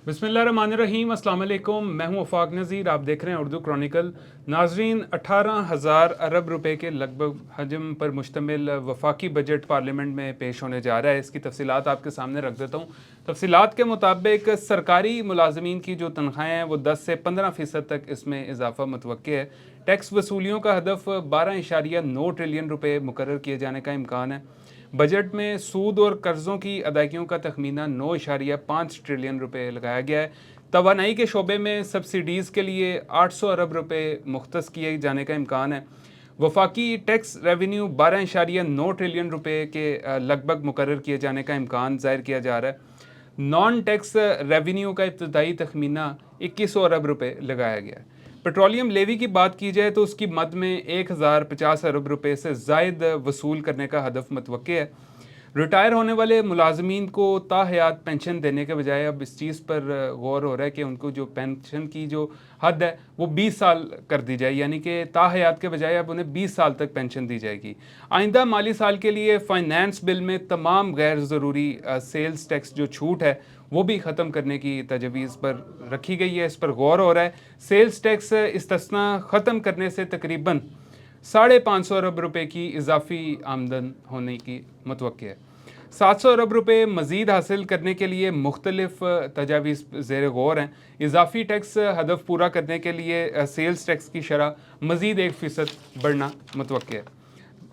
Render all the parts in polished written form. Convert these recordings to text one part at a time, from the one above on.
बिस्मिल्लाहिर्रहमानिर्रहीम, अस्सलाम वालेकुम। मैं हूं वफाक नज़ीर, आप देख रहे हैं उर्दू क्रॉनिकल। नाजरीन, 18,000 अरब रुपए के लगभग हजम पर मुश्तमिल वफाकी बजट पार्लियामेंट में पेश होने जा रहा है। इसकी तफसीलात आपके सामने रख देता हूँ। तफसीलात के मुताबिक सरकारी मुलाजमीन की जो तनख्वाहें हैं वो 10 से 15% तक इसमें इजाफा मुतवक्के है। टैक्स वसूलियों का हदफ 12.9 ट्रिलियन रुपये मुकर्रर किए जाने का इम्कान है। बजट में सूद और कर्ज़ों की अदायगियों का तखमीना 9.5 ट्रिलियन रुपये लगाया गया है। तवानाई के शोबे में सब्सिडीज़ के लिए 800 अरब रुपये मुख्तस किए जाने का इम्कान है। वफाकी टैक्स रेवेन्यू 12.9 ट्रिलियन रुपये के लगभग मुकर्रर किए जाने का इम्कान ज़ाहिर किया जा रहा है। नॉन टैक्स रेवेन्यू का इब्तदाई तखमीना 2100 अरब रुपये लगाया गया है। पेट्रोलियम लेवी की बात की जाए तो उसकी मद में 1050 अरब रुपये से ज़ायद वसूल करने का हदफ मुतवक्के है। रिटायर होने वाले मुलाजमीन को ताहयात पेंशन देने के बजाय अब इस चीज़ पर गौर हो रहा है कि उनको जो पेंशन की जो हद है वो 20 साल कर दी जाए, यानी कि ताहयात के बजाय अब उन्हें 20 साल तक पेंशन दी जाएगी। आइंदा माली साल के लिए फाइनेंस बिल में तमाम गैर ज़रूरी सेल्स टैक्स जो छूट है वो भी ख़त्म करने की तजवीज़ पर रखी गई है, इस पर गौर हो रहा है। सेल्स टैक्स इस्तिस्ना ख़त्म करने से तकरीबन 550 अरब रुपये की इजाफी आमदन होने की मुतवक्के है। 700 अरब रुपये मज़ीद हासिल करने के लिए मुख्तलिफ तजावीज़ ज़ेर गौर हैं। इजाफी टैक्स हदफ पूरा करने के लिए सेल्स टैक्स की शरह मज़ीद 1% बढ़ना मुतवक्के है।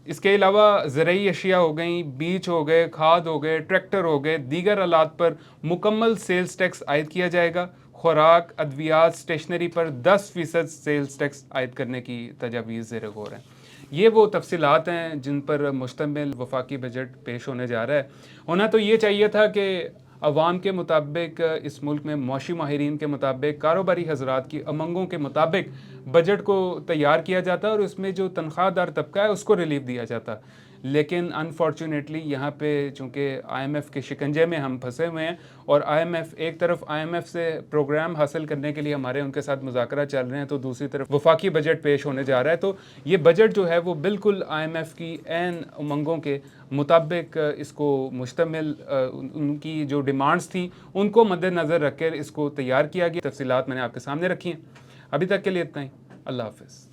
इसके अलावा ज़रूरी अशिया हो गई, बीज हो गए, खाद हो गए, ट्रैक्टर हो गए, दीगर आलात पर मुकम्मल सेल्स टैक्स आयद किया जाएगा। खुराक, अद्वियात, स्टेशनरी पर 10% सेल्स टैक्स आयद करने की तजावीज़ ज़ेर गौर हैं। ये वो तफसीलात हैं जिन पर मुश्तमिल वफाकी बजट पेश होने जा रहा है। होना तो ये चाहिए था कि अवाम के मुताबिक, इस मुल्क में मौशी माहिरीन के मुताबिक, कारोबारी हजरात की उमंगों के मुताबिक बजट को तैयार किया जाता और उसमें जो तनख्वाहदार तबका है उसको रिलीफ दिया जाता। लेकिन अनफॉर्चुनेटली यहाँ पे चूँकि IMF के शिकंजे में हम फंसे हुए हैं और IMF एक तरफ IMF से प्रोग्राम हासिल करने के लिए हमारे उनके साथ मुज़ाकरा चल रहे हैं, तो दूसरी तरफ वफाकी बजट पेश होने जा रहा है। तो ये बजट जो है वो बिल्कुल IMF की ऐन उमंगों के मुताबिक इसको मुश्तमिल उनकी जो डिमांड्स थी उनको मद्देनज़र रख कर इसको तैयार किया गया। तफसीलात मैंने आपके सामने रखी हैं। अभी तक के लिए इतना ही। अल्लाह हाफ़िज़।